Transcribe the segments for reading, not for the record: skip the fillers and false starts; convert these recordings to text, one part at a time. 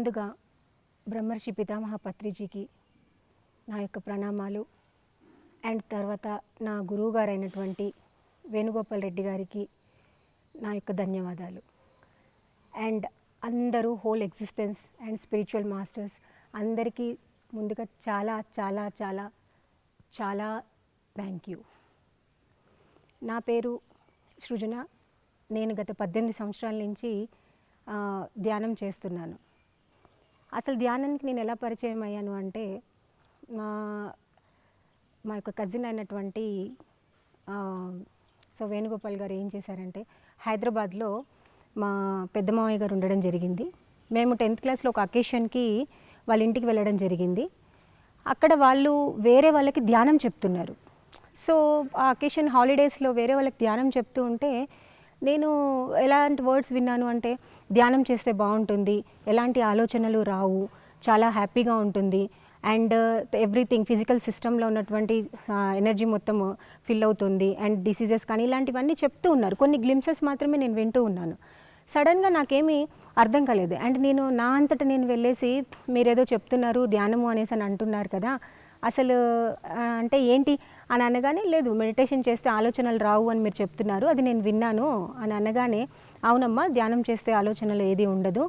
ముందుగా బ్రహ్మర్షి పితామహ పత్రిజీకి నా యొక్క ప్రణామాలు. అండ్ తర్వాత నా గురువు గారైనటువంటి వేణుగోపాల్ రెడ్డి గారికి నా యొక్క ధన్యవాదాలు. అండ్ అందరూ whole existence and spiritual masters అందరికీ ముందుగా చాలా చాలా చాలా చాలా థ్యాంక్ యూ. నా పేరు సృజన. నేను గత 18 సంవత్సరాల నుంచి ధ్యానం చేస్తున్నాను. అసలు ధ్యానానికి నేను ఎలా పరిచయం అయ్యాను అంటే మా యొక్క కజిన్ అయినటువంటి వేణుగోపాల్ గారు ఏం చేశారంటే, హైదరాబాద్లో మా పెద్ద మావయ్య గారు ఉండడం జరిగింది. మేము 10th క్లాస్లో ఒక అకేషన్కి వాళ్ళ ఇంటికి వెళ్ళడం జరిగింది. అక్కడ వాళ్ళు వేరే వాళ్ళకి ధ్యానం చెప్తున్నారు. సో ఆ అకేషన్ హాలిడేస్లో వేరే వాళ్ళకి ధ్యానం చెప్తూ ఉంటే నేను ఎలాంటి వర్డ్స్ విన్నాను అంటే, ధ్యానం చేస్తే బాగుంటుంది, ఎలాంటి ఆలోచనలు రావు, చాలా హ్యాపీగా ఉంటుంది, అండ్ ఎవ్రీథింగ్ ఫిజికల్ సిస్టంలో ఉన్నటువంటి ఎనర్జీ మొత్తం ఫిల్ అవుతుంది, అండ్ డిసీజెస్ కానీ ఇలాంటివన్నీ చెప్తూ ఉన్నారు. కొన్ని గ్లిమ్సెస్ మాత్రమే నేను వింటూ ఉన్నాను. సడన్గా నాకేమీ అర్థం కాలేదు. అండ్ నేను నా అంతటా నేను వెళ్ళేసి, మీరేదో చెప్తున్నారు ధ్యానము అనేసి అని అంటున్నారు కదా, అసలు అంటే ఏంటి అని అనగానే, లేదు మెడిటేషన్ చేస్తే ఆలోచనలు రావు అని మీరు చెప్తున్నారు, అది నేను విన్నాను అని అనగానే, అవునమ్మా ధ్యానం చేస్తే ఆలోచనలు ఏది ఉండదు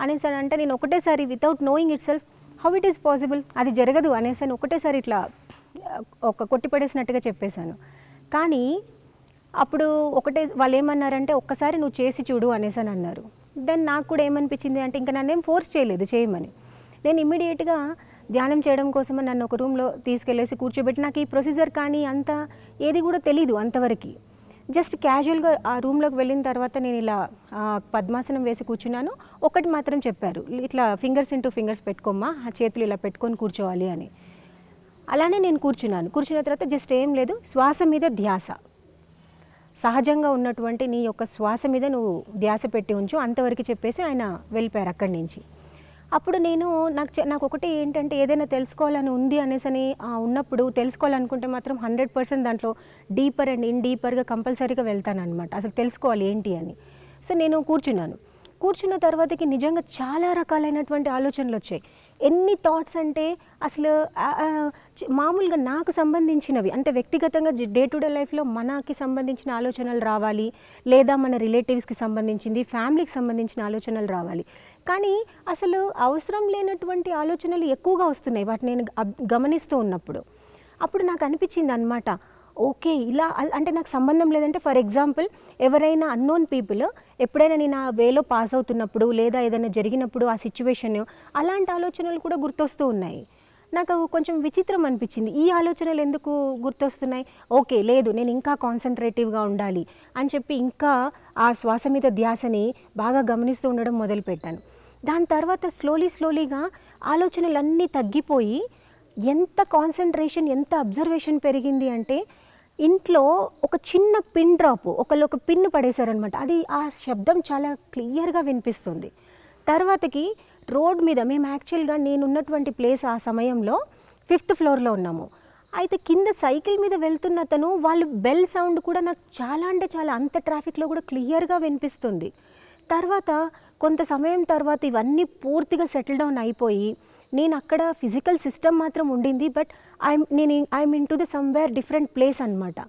అనేసి అని అంటే, నేను ఒకటేసారి without knowing it self how it is possible, అది జరగదు అనేసి అని ఒకటేసారి ఇట్లా ఒక కొట్టిపడేసినట్టుగా చెప్పేశాను. కానీ అప్పుడు వాళ్ళు ఏమన్నారంటే, ఒక్కసారి నువ్వు చేసి చూడు అనేసి అని అన్నారు. దెన్ నాకు కూడా ఏమనిపించింది అంటే, ఇంకా నన్ను ఏం ఫోర్స్ చేయలేదు చేయమని. నేను ఇమ్మీడియట్గా ధ్యానం చేయడం కోసం నన్ను ఒక రూమ్లో తీసుకెళ్ళేసి కూర్చోబెట్టి, నాకు ఈ ప్రొసీజర్ కానీ అంతా ఏది కూడా తెలీదు అంతవరకు. జస్ట్ క్యాజువల్గా ఆ రూమ్లోకి వెళ్ళిన తర్వాత నేను ఇలా పద్మాసనం వేసి కూర్చున్నాను. ఒకటి మాత్రం చెప్పారు, ఇట్లా ఫింగర్స్ ఇంటూ ఫింగర్స్ పెట్టుకోమ్మా, ఆ చేతులు ఇలా పెట్టుకొని కూర్చోవాలి అని. అలానే నేను కూర్చున్నాను. కూర్చున్న తర్వాత జస్ట్ ఏం లేదు, శ్వాస మీద ధ్యాస, సహజంగా ఉన్నటువంటి నీ యొక్క శ్వాస మీద నువ్వు ధ్యాస పెట్టి ఉంచు అంతవరకు చెప్పేసి ఆయన వెళ్ళిపోయారు అక్కడి నుంచి. అప్పుడు నాకు ఒకటి ఏంటంటే, ఏదైనా తెలుసుకోవాలని ఉంది అనేసి ఉన్నప్పుడు తెలుసుకోవాలనుకుంటే మాత్రం 100% దాంట్లో డీపర్ అండ్ ఇన్ డీపర్గా కంపల్సరీగా వెళ్తాను అనమాట, అసలు తెలుసుకోవాలి ఏంటి అని. సో నేను కూర్చున్న తర్వాతకి నిజంగా చాలా రకాలైనటువంటి ఆలోచనలు వచ్చాయి. ఎన్ని థాట్స్ అంటే, అసలు మామూలుగా నాకు సంబంధించినవి అంటే వ్యక్తిగతంగా డే టు డే లైఫ్లో మనకి సంబంధించిన ఆలోచనలు రావాలి, లేదా మన రిలేటివ్స్కి సంబంధించింది, ఫ్యామిలీకి సంబంధించిన ఆలోచనలు రావాలి. కానీ అసలు అవసరం లేనటువంటి ఆలోచనలు ఎక్కువగా వస్తున్నాయి వాటిని నేను గమనిస్తూ ఉన్నప్పుడు. అప్పుడు నాకు అనిపించింది అనమాట, ఓకే ఇలా అంటే నాకు సంబంధం లేదంటే, ఫర్ ఎగ్జాంపుల్ ఎవరైనా అన్నోన్ పీపుల్ ఎప్పుడైనా నేను ఆ వేలో పాస్ అవుతున్నప్పుడు, లేదా ఏదైనా జరిగినప్పుడు ఆ సిచ్యువేషన్, అలాంటి ఆలోచనలు కూడా గుర్తొస్తూ ఉన్నాయి. నాకు కొంచెం విచిత్రం అనిపించింది, ఈ ఆలోచనలు ఎందుకు గుర్తొస్తున్నాయి. ఓకే లేదు, నేను ఇంకా కాన్సన్ట్రేటివ్గా ఉండాలి అని చెప్పి ఇంకా ఆ శ్వాస మీద ధ్యాసని బాగా గమనిస్తూ ఉండడం మొదలుపెట్టాను. దాని తర్వాత స్లోలీగా ఆలోచనలన్నీ తగ్గిపోయి ఎంత కాన్సన్ట్రేషన్, ఎంత అబ్జర్వేషన్ పెరిగింది అంటే, ఇంట్లో ఒక చిన్న పిన్ డ్రాప్, ఒకళ్ళు ఒక పిన్ను పడేశారనమాట, అది ఆ శబ్దం చాలా క్లియర్గా వినిపిస్తుంది. తర్వాతకి రోడ్ మీద మేము యాక్చువల్గా నేనున్నటువంటి ప్లేస్ ఆ సమయంలో 5th ఫ్లోర్లో ఉన్నాము. అయితే కింద సైకిల్ మీద వెళ్తున్న అతను వాళ్ళు బెల్ సౌండ్ కూడా నాకు చాలా అంటే చాలా, అంత ట్రాఫిక్లో కూడా క్లియర్గా వినిపిస్తుంది. తర్వాత కొంత సమయం తర్వాత ఇవన్నీ పూర్తిగా సెటిల్ డౌన్ అయిపోయి, నేను అక్కడ ఫిజికల్ సిస్టమ్ మాత్రం ఉండింది, but I'm in to the somewhere different place అనమాట.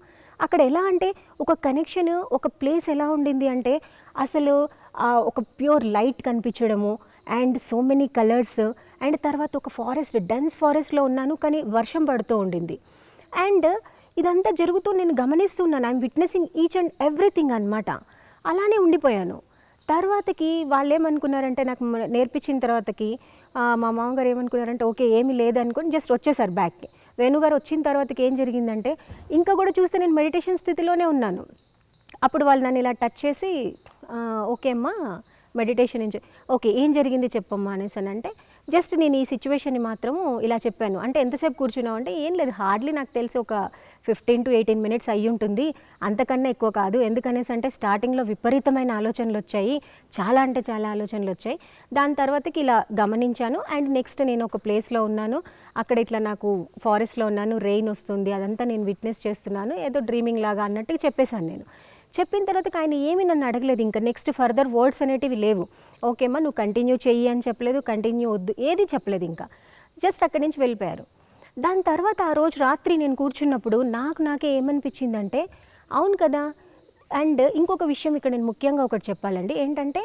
అక్కడ ఎలా అంటే ఒక కనెక్షన్, ఒక ప్లేస్ ఎలా ఉండింది అంటే, అసలు ఒక ప్యూర్ లైట్ కనిపించడము, and so many colours, and తర్వాత ఒక ఫారెస్ట్, డెన్స్ ఫారెస్ట్లో ఉన్నాను, కానీ వర్షం పడుతూ ఉండింది. అండ్ ఇదంతా జరుగుతూ నేను గమనిస్తున్నాను, I'm witnessing each and everything అనమాట. అలానే ఉండిపోయాను. తర్వాతకి వాళ్ళు ఏమనుకున్నారంటే, నాకు నేర్పించిన తర్వాతకి మా మామగారు ఏమనుకున్నారంటే, ఓకే ఏమీ లేదనుకొని జస్ట్ వచ్చేసారు బ్యాక్కి. వేణుగారు వచ్చిన తర్వాతకి ఏం జరిగిందంటే, ఇంకా కూడా చూస్తే నేను మెడిటేషన్ స్థితిలోనే ఉన్నాను. అప్పుడు వాళ్ళు నన్ను ఇలా టచ్ చేసి, ఓకే అమ్మా మెడిటేషన్ ఓకే ఏం జరిగింది చెప్పమ్మా అనేసి అని అంటే, జస్ట్ నేను ఈ సిచ్యువేషన్ని మాత్రము ఇలా చెప్పాను. అంటే ఎంతసేపు కూర్చున్నావు అంటే, ఏం లేదు హార్డ్లీ నాకు తెలిసి ఒక 15 to 18 minutes అయ్యి ఉంటుంది, అంతకన్నా ఎక్కువ కాదు. ఎందుకనేసి అంటే స్టార్టింగ్లో విపరీతమైన ఆలోచనలు వచ్చాయి, చాలా అంటే చాలా ఆలోచనలు వచ్చాయి. దాని తర్వాతకి ఇలా గమనించాను. అండ్ నెక్స్ట్ నేను ఒక ప్లేస్లో ఉన్నాను, అక్కడ ఇట్లా నాకు ఫారెస్ట్లో ఉన్నాను, రెయిన్ వస్తుంది, అదంతా నేను విట్నెస్ చేస్తున్నాను, ఏదో డ్రీమింగ్ లాగా అన్నట్టుగా చెప్పేశాను నేను. చెప్పిన తర్వాత ఆయన ఏమీ నన్ను అడగలేదు, ఇంకా నెక్స్ట్ ఫర్దర్ వర్డ్స్ అనేటివి లేవు. ఓకే అమ్మా నువ్వు కంటిన్యూ చెయ్యి అని చెప్పలేదు, కంటిన్యూ వద్దు ఏది చెప్పలేదు, ఇంకా జస్ట్ అక్కడి నుంచి వెళ్ళిపోయారు. దాని తర్వాత ఆ రోజు రాత్రి నేను కూర్చున్నప్పుడు నాకే ఏమనిపించిందంటే అవును కదా. అండ్ ఇంకొక విషయం ఇక్కడ నేను ముఖ్యంగా ఒకటి చెప్పాలండి, ఏంటంటే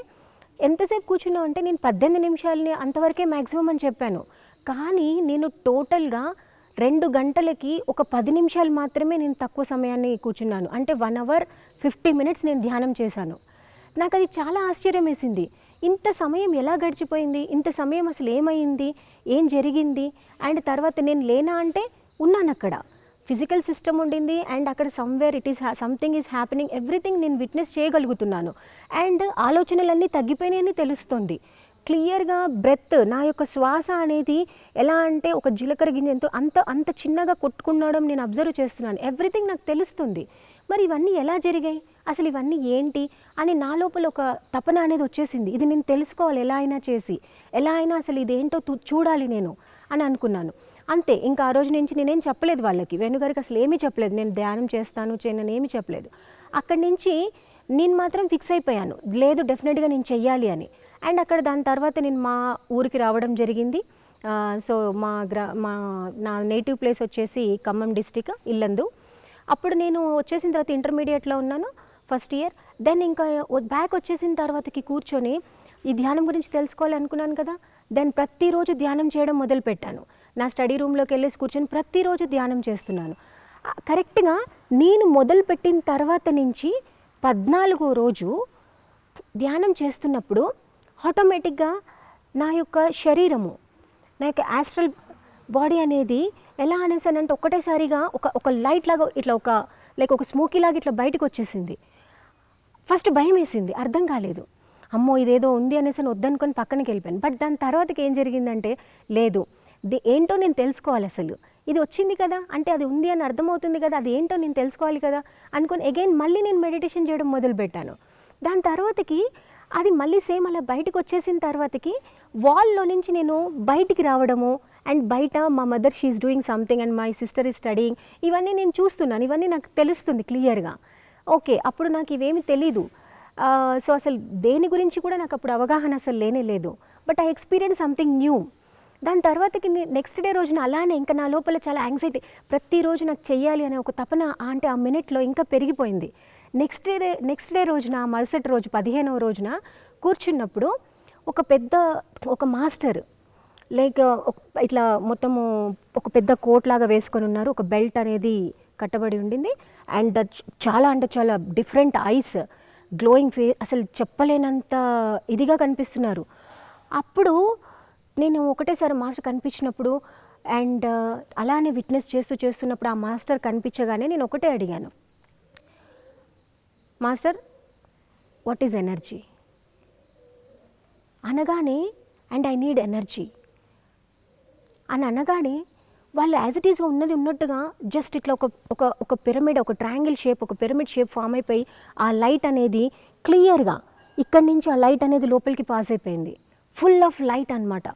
ఎంతసేపు కూర్చున్నావు అంటే నేను 18 నిమిషాలని అంతవరకే మ్యాక్సిమం అని చెప్పాను. కానీ నేను టోటల్గా 2 గంటలకి ఒక 10 నిమిషాలు మాత్రమే నేను తక్కువ సమయాన్ని కూర్చున్నాను. అంటే 1 hour 50 minutes నేను ధ్యానం చేశాను. నాకు అది చాలా ఆశ్చర్యం వేసింది. ఇంత సమయం ఎలా గడిచిపోయింది, ఇంత సమయం అసలు ఏమైంది, ఏం జరిగింది. అండ్ తర్వాత నేను లేనా అంటే ఉన్నాను అక్కడ, ఫిజికల్ సిస్టమ్ ఉండింది అండ్ అక్కడ somewhere it is something is happening, everything నేను విట్నెస్ చేయగలుగుతున్నాను. అండ్ ఆలోచనలన్నీ తగ్గిపోయినాయని తెలుస్తుంది క్లియర్గా. బ్రెత్ నా యొక్క శ్వాస అనేది ఎలా అంటే ఒక జీలకర్ర గింజంతో అంత చిన్నగా కొట్టుకునడం నేను అబ్జర్వ్ చేస్తున్నాను. ఎవ్రీథింగ్ నాకు తెలుస్తుంది. మరి ఇవన్నీ ఎలా జరిగాయి, అసలు ఇవన్నీ ఏంటి అని నా లోపల ఒక తపన అనేది వచ్చేసింది. ఇది నేను తెలుసుకోవాలి, ఎలా అయినా చేసి, ఎలా అయినా అసలు ఇదేంటో చూడాలి నేను అని అనుకున్నాను. అంతే, ఇంకా ఆ రోజు నుంచి నేనేం చెప్పలేదు వాళ్ళకి, వేణుగారికి అసలు ఏమీ చెప్పలేదు, నేను ధ్యానం చేస్తాను చేయను ఏమీ చెప్పలేదు. అక్కడి నుంచి నేను మాత్రం ఫిక్స్ అయిపోయాను, లేదు డెఫినెట్గా నేను చెయ్యాలి అని. అండ్ అక్కడ దాని తర్వాత నేను మా ఊరికి రావడం జరిగింది. సో నా నేటివ్ ప్లేస్ వచ్చేసి ఖమ్మం డిస్టిక్ ఇల్లందు. అప్పుడు నేను వచ్చేసిన తర్వాత ఇంటర్మీడియట్లో ఉన్నాను, ఫస్ట్ ఇయర్. దెన్ ఇంకా బ్యాక్ వచ్చేసిన తర్వాతకి కూర్చొని ఈ ధ్యానం గురించి తెలుసుకోవాలనుకున్నాను కదా. దెన్ ప్రతిరోజు ధ్యానం చేయడం మొదలుపెట్టాను. నా స్టడీ రూమ్లోకి వెళ్ళేసి కూర్చొని ప్రతిరోజు ధ్యానం చేస్తున్నాను. కరెక్ట్గా నేను మొదలుపెట్టిన తర్వాత నుంచి 14వ రోజు ధ్యానం చేస్తున్నప్పుడు ఆటోమేటిక్గా నా యొక్క శరీరము, నా యొక్క యాస్ట్రల్ బాడీ అనేది ఎలా అనేసానంటే ఒక్కటేసారిగా ఒక లైట్ లాగా ఇట్లా ఒక స్మోకీ లాగా ఇట్లా బయటకు వచ్చేసింది. ఫస్ట్ భయం వేసింది, అర్థం కాలేదు, అమ్మో ఇదేదో ఉంది అనేసి వద్దనుకొని పక్కనకి వెళ్ళిపోయాను. బట్ దాని తర్వాతకి ఏం జరిగిందంటే లేదు ఏంటో నేను తెలుసుకోవాలి, అసలు ఇది వచ్చింది కదా అంటే అది ఉంది అని అర్థమవుతుంది కదా, అది ఏంటో నేను తెలుసుకోవాలి కదా అనుకొని అగైన్ మళ్ళీ నేను మెడిటేషన్ చేయడం మొదలుపెట్టాను. దాని తర్వాతకి అది మళ్ళీ సేమ్ అలా బయటకు వచ్చేసిన తర్వాతకి వాల్లో నుంచి నేను బయటికి రావడము. అండ్ బయట మా mother she's doing something and my sister is studying, ఇవన్నీ నేను చూస్తున్నాను, ఇవన్నీ నాకు తెలుస్తుంది క్లియర్గా. ఓకే, అప్పుడు నాకు ఇవేమీ తెలీదు. సో అసలు దేని గురించి కూడా నాకు అప్పుడు అవగాహన అసలు లేనే లేదు. But I experience something new. దాని తర్వాతకి నెక్స్ట్ డే రోజున అలానే ఇంకా నా లోపల చాలా యాంగ్జైటీ, ప్రతిరోజు నాకు చెయ్యాలి అనే ఒక తపన అంటే ఆ మినిట్లో ఇంకా పెరిగిపోయింది. నెక్స్ట్ డే రోజున మరుసటి రోజు 15వ రోజున కూర్చున్నప్పుడు ఒక మాస్టర్ లైక్ ఇట్లా మొత్తము ఒక పెద్ద కోట్ లాగా వేసుకొని ఉన్నారు, ఒక బెల్ట్ అనేది కట్టబడి ఉండింది. అండ్ చాలా అంటే చాలా డిఫరెంట్ ఐస్, గ్లోయింగ్ ఫేస్, అసలు చెప్పలేనంత ఇదిగా కనిపిస్తున్నారు. అప్పుడు నేను ఒకటేసారి మాస్టర్ కనిపించినప్పుడు అండ్ అలానే విట్నెస్ చేస్తున్నప్పుడు ఆ మాస్టర్ కనిపించగానే నేను ఒకటే అడిగాను, మాస్టర్ వాట్ ఈజ్ ఎనర్జీ అనగానే, అండ్ ఐ నీడ్ ఎనర్జీ అని అనగానే వాళ్ళు యాజ్ ఇట్ ఈజ్ ఉన్నట్టుగా జస్ట్ ఇట్లా ఒక పిరమిడ్, ఒక ట్రయాంగిల్ షేప్, ఒక పిరమిడ్ షేప్ ఫామ్ అయిపోయి ఆ లైట్ అనేది క్లియర్గా ఇక్కడి నుంచి ఆ లైట్ అనేది లోపలికి పాస్ అయిపోయింది, ఫుల్ ఆఫ్ లైట్ అనమాట.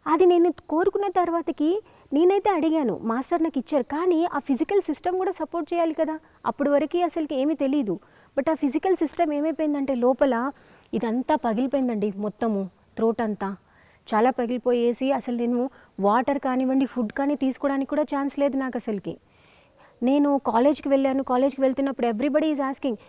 అది నేను కోరుకున్న తర్వాతకి నేనైతే అడిగాను, మాస్టర్ నాకు ఇచ్చారు, కానీ ఆ ఫిజికల్ సిస్టమ్ కూడా సపోర్ట్ చేయాలి కదా. అప్పటి వరకు అసలుకి ఏమీ తెలీదు. బట్ ఆ ఫిజికల్ సిస్టమ్ ఏమైపోయిందంటే లోపల ఇదంతా పగిలిపోయిందండి, మొత్తము థ్రోట్ అంతా చాలా పగిలిపోయేసి అసలు నేను వాటర్ కానివ్వండి, ఫుడ్ కానీ తీసుకోవడానికి కూడా ఛాన్స్ లేదు నాకు అసలుకి. నేను కాలేజ్కి వెళ్ళాను, కాలేజ్కి వెళ్తున్నప్పుడు ఎవ్రీబడి ఈజ్ ఆస్కింగ్,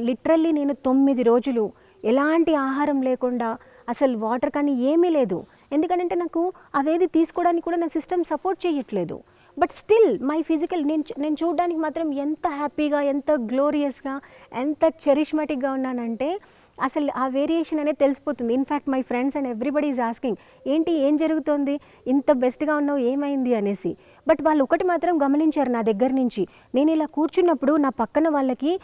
లిటరల్లీ నేను 9 రోజులు ఎలాంటి ఆహారం లేకుండా, అసలు వాటర్ కానీ ఏమీ లేదు. ఎందుకంటే నాకు అవేది తీసుకోవడానికి కూడా నా సిస్టమ్ సపోర్ట్ చేయట్లేదు. బట్ స్టిల్ మై ఫిజికల్ నేను చూడడానికి మాత్రం ఎంత హ్యాపీగా, ఎంత గ్లోరియస్గా, ఎంత చెరిష్మాటిక్గా ఉన్నానంటే అసలు ఆ వేరియేషన్ అనేది తెలిసిపోతుంది. In fact my friends and everybody is asking, ఏంటి ఏం జరుగుతుంది, ఇంత బెస్ట్గా ఉన్నావు ఏమైంది అనేసి. బట్ వాళ్ళు ఒకటి మాత్రం గమనించారు నా దగ్గర నుంచి, నేను ఇలా కూర్చున్నప్పుడు నా పక్కన వాళ్ళకి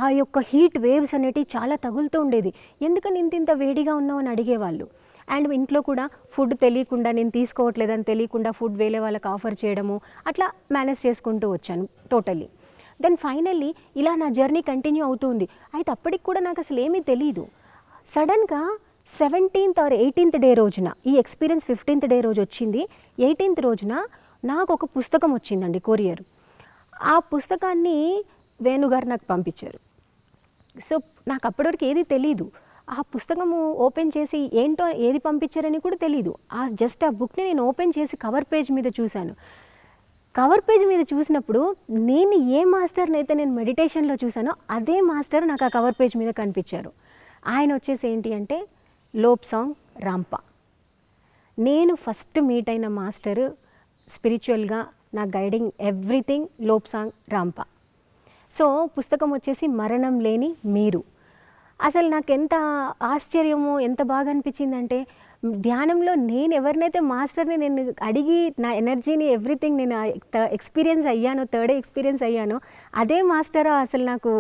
ఆ యొక్క హీట్ వేవ్స్ అనేటివి చాలా తగులుతూ ఉండేది, ఎందుకని ఇంత వేడిగా ఉన్నావు అని అడిగేవాళ్ళు. అండ్ ఇంట్లో కూడా ఫుడ్ తెలియకుండా, నేను తీసుకోవట్లేదని తెలియకుండా ఫుడ్ వేరే వాళ్ళకి ఆఫర్ చేయడము, అట్లా మేనేజ్ చేసుకుంటూ వచ్చాను టోటల్లీ. దెన్ ఫైనల్లీ ఇలా నా జర్నీ కంటిన్యూ అవుతుంది. అయితే అప్పటికి కూడా నాకు అసలు ఏమీ తెలీదు. సడన్గా 17th or 18th డే రోజున, ఈ ఎక్స్పీరియన్స్ 15th డే రోజు వచ్చింది, 18th రోజున నాకు ఒక పుస్తకం వచ్చిందండి, కొరియర్. ఆ పుస్తకాన్ని వేణుగారు నాకు పంపించారు. సో నాకు అప్పటివరకు ఏది తెలీదు. ఆ పుస్తకము ఓపెన్ చేసి ఏంటో ఏది పంపించారని కూడా తెలీదు. జస్ట్ ఆ బుక్ని నేను ఓపెన్ చేసి కవర్ పేజ్ మీద చూశాను. కవర్ పేజ్ మీద చూసినప్పుడు నేను ఏ మాస్టర్ని అయితే నేను మెడిటేషన్లో చూసానో అదే మాస్టర్ నాకు ఆ కవర్ పేజ్ మీద కనిపించారు. ఆయన వచ్చేసి ఏంటి అంటే లోప్సాంగ్ రాంప. నేను ఫస్ట్ మీట్ అయిన మాస్టర్ స్పిరిచువల్గా నా గైడింగ్ ఎవ్రీథింగ్ లోప్సాంగ్ రాంప. సో పుస్తకం వచ్చేసి మరణం లేని మీరు. అసలు నాకు ఎంత ఆశ్చర్యమో ఎంత బాగా అనిపించిందంటే ధ్యానంలో నేను ఎవరినైతే మాస్టర్ని నేను అడిగి నా ఎనర్జీని ఎవ్రీథింగ్ నేను ఎక్స్పీరియన్స్ అయ్యానో, థర్డ్ ఎక్స్పీరియన్స్ అయ్యానో అదే మాస్టరా అసలు నాకు.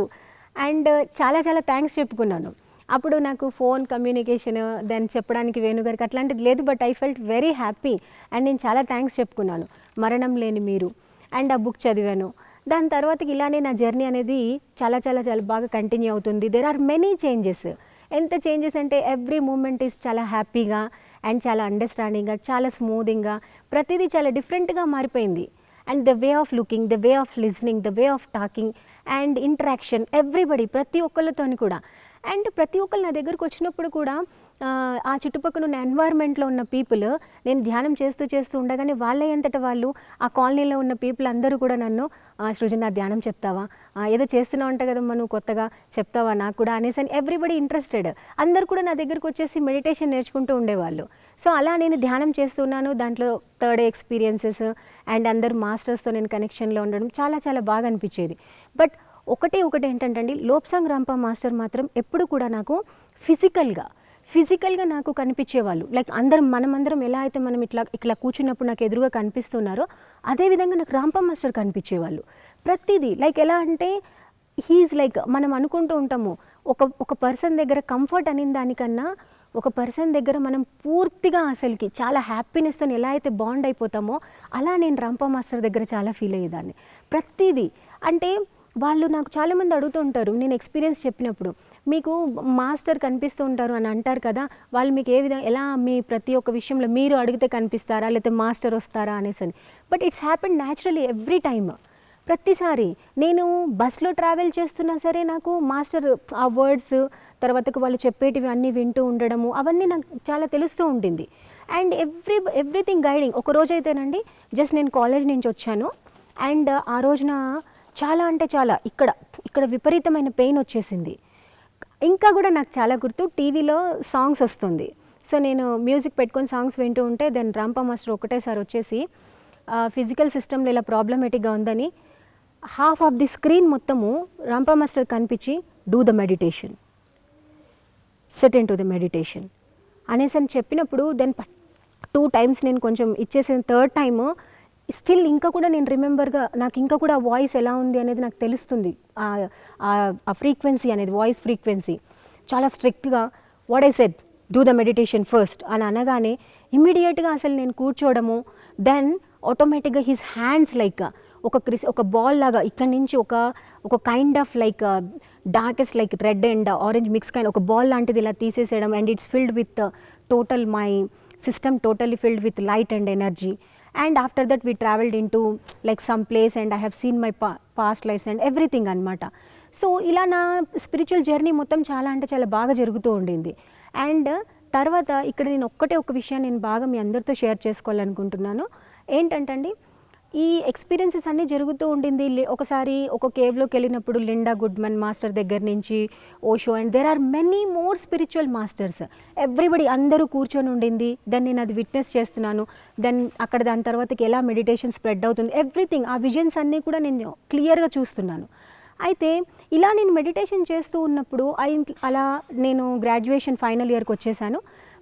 అండ్ చాలా చాలా థ్యాంక్స్ చెప్పుకున్నాను. అప్పుడు నాకు ఫోన్ కమ్యూనికేషన్ దాన్ని చెప్పడానికి వేణుగారికి అట్లాంటిది లేదు. But I felt very happy and నేను చాలా థ్యాంక్స్ చెప్పుకున్నాను మరణం లేని మీరు. అండ్ ఆ బుక్ చదివాను. దాని తర్వాతకి ఇలానే నా జర్నీ అనేది చాలా చాలా చాలా బాగా కంటిన్యూ అవుతుంది. There are many changes. ఎంత చేంజెస్ అంటే ఎవ్రీ మూమెంట్ ఈజ్ చాలా హ్యాపీగా అండ్ చాలా అండర్స్టాండింగ్గా, చాలా స్మూదింగ్గా, ప్రతిదీ చాలా డిఫరెంట్గా మారిపోయింది. And the way of looking, the way of listening, the way of talking and interaction everybody, ప్రతి ఒక్కళ్ళతోని కూడా. అండ్ ప్రతి ఒక్కరు నా దగ్గరకు వచ్చినప్పుడు కూడా ఆ చుట్టుపక్కల ఉన్న ఎన్వైర్న్మెంట్లో ఉన్న పీపుల్ నేను ధ్యానం చేస్తూ ఉండగానే వాళ్ళే అంతటా వాళ్ళు ఆ కాలనీలో ఉన్న పీపుల్ అందరూ కూడా నన్ను సృజన ధ్యానం చెప్తావా, ఏదో చేస్తున్నావు అంట కదమ్మా నువ్వు కొత్తగా, చెప్తావా నాకు కూడా అనేసి అని ఎవ్రీబడి ఇంట్రెస్టెడ్. అందరు కూడా నా దగ్గరకు వచ్చేసి మెడిటేషన్ నేర్చుకుంటూ ఉండేవాళ్ళు. సో అలా నేను ధ్యానం చేస్తున్నాను. దాంట్లో థర్డ్ ఎక్స్పీరియన్సెస్ అండ్ అందరు మాస్టర్స్తో నేను కనెక్షన్లో ఉండడం చాలా చాలా బాగా అనిపించేది. బట్ ఒకటి ఏంటంటే అండి, లోప్సాంగ్ రాంప మాస్టర్ మాత్రం ఎప్పుడు కూడా నాకు ఫిజికల్గా నాకు కనిపించేవాళ్ళు. లైక్ మనమందరం ఎలా అయితే మనం ఇట్లా కూర్చున్నప్పుడు నాకు ఎదురుగా కనిపిస్తున్నారో అదేవిధంగా నాకు రాంప మాస్టర్ కనిపించేవాళ్ళు. ప్రతిదీ లైక్ ఎలా అంటే హీఈస్ లైక్ మనం అనుకుంటూ ఉంటాము ఒక పర్సన్ దగ్గర కంఫర్ట్ అనే దానికన్నా ఒక పర్సన్ దగ్గర మనం పూర్తిగా అసలుకి చాలా హ్యాపీనెస్తో ఎలా అయితే బాండ్ అయిపోతామో అలా నేను రాంప మాస్టర్ దగ్గర చాలా ఫీల్ అయ్యేదాన్ని. ప్రతిదీ అంటే వాళ్ళు నాకు చాలామంది అడుగుతూ ఉంటారు నేను ఎక్స్పీరియన్స్ చెప్పినప్పుడు, మీకు మాస్టర్ కనిపిస్తూ ఉంటారు అని అంటారు కదా, వాళ్ళు మీకు ఏ విధంగా ఎలా మీ ప్రతి ఒక్క విషయంలో మీరు అడిగితే కనిపిస్తారా లేకపోతే మాస్టర్ వస్తారా అనేసి. But it's happen naturally every time. ప్రతిసారి నేను బస్లో ట్రావెల్ చేస్తున్నా సరే నాకు మాస్టర్ ఆ వర్డ్స్ తర్వాతకు వాళ్ళు చెప్పేటివి అన్నీ వింటూ ఉండడము అవన్నీ నాకు చాలా తెలుస్తూ ఉంటుంది. And everything guiding. ఒక రోజు అయితేనండి జస్ట్ నేను కాలేజ్ నుంచి వచ్చాను అండ్ ఆ రోజున చాలా అంటే చాలా ఇక్కడ విపరీతమైన పెయిన్ వచ్చేసింది. ఇంకా కూడా నాకు చాలా గుర్తు, టీవీలో సాంగ్స్ వస్తుంది. సో నేను మ్యూజిక్ పెట్టుకొని సాంగ్స్ వింటూ ఉంటే దెన్ రాంప మాస్టర్ ఒకటేసారి వచ్చేసి ఫిజికల్ సిస్టంలో ఇలా ప్రాబ్లమేటిక్గా ఉందని హాఫ్ ఆఫ్ ది స్క్రీన్ మొత్తము రాంప మాస్టర్ కనిపించి do the meditation, set in to the meditation అనేసి అని చెప్పినప్పుడు దెన్ 2 times నేను కొంచెం ఇచ్చేసిన థర్డ్ టైము స్టిల్ ఇంకా కూడా నేను రిమెంబర్గా నాకు ఇంకా కూడా వాయిస్ ఎలా ఉంది అనేది నాకు తెలుస్తుంది. ఆ ఫ్రీక్వెన్సీ అనేది వాయిస్ ఫ్రీక్వెన్సీ చాలా స్ట్రిక్ట్గా what I said do the meditation first అని అనగానే ఇమ్మీడియట్గా అసలు నేను కూర్చోవడము. దెన్ ఆటోమేటిక్గా హిస్ హ్యాండ్స్ లైక్ ఒక బాల్ లాగా ఇక్కడి నుంచి ఒక kind of like darkest like red and orange mix kind ఒక బాల్ లాంటిది ఇలా తీసేసేయడం. And it's filled with total my system totally filled with light and energy. And after that we traveled into like some place and I have seen my past lives and everything అనమాట. So ఇలా నా spiritual journey మొత్తం చాలా అంటే చాలా బాగా జరుగుతూ ఉండింది. అండ్ తర్వాత ఇక్కడ నేను ఒక విషయాన్ని నేను బాగా మీ అందరితో షేర్ చేసుకోవాలనుకుంటున్నాను. ఏంటంటే అండి ఈ ఎక్స్పీరియన్సెస్ అన్నీ జరుగుతూ ఉండింది. ఒకసారి ఒక కేవ్లోకి వెళ్ళినప్పుడు లిండా గుడ్మన్ మాస్టర్ దగ్గర నుంచి Osho and there are many more spiritual masters everybody అందరూ కూర్చొని ఉండింది. దెన్ నేను అది విట్నెస్ చేస్తున్నాను. దెన్ అక్కడ దాని తర్వాతకి ఎలా మెడిటేషన్ స్ప్రెడ్ అవుతుంది ఎవ్రీథింగ్ ఆ విజన్స్ అన్నీ కూడా నేను క్లియర్గా చూస్తున్నాను. అయితే ఇలా నేను మెడిటేషన్ చేస్తూ ఉన్నప్పుడు అలా నేను గ్రాడ్యుయేషన్ ఫైనల్ ఇయర్కి వచ్చేసాను.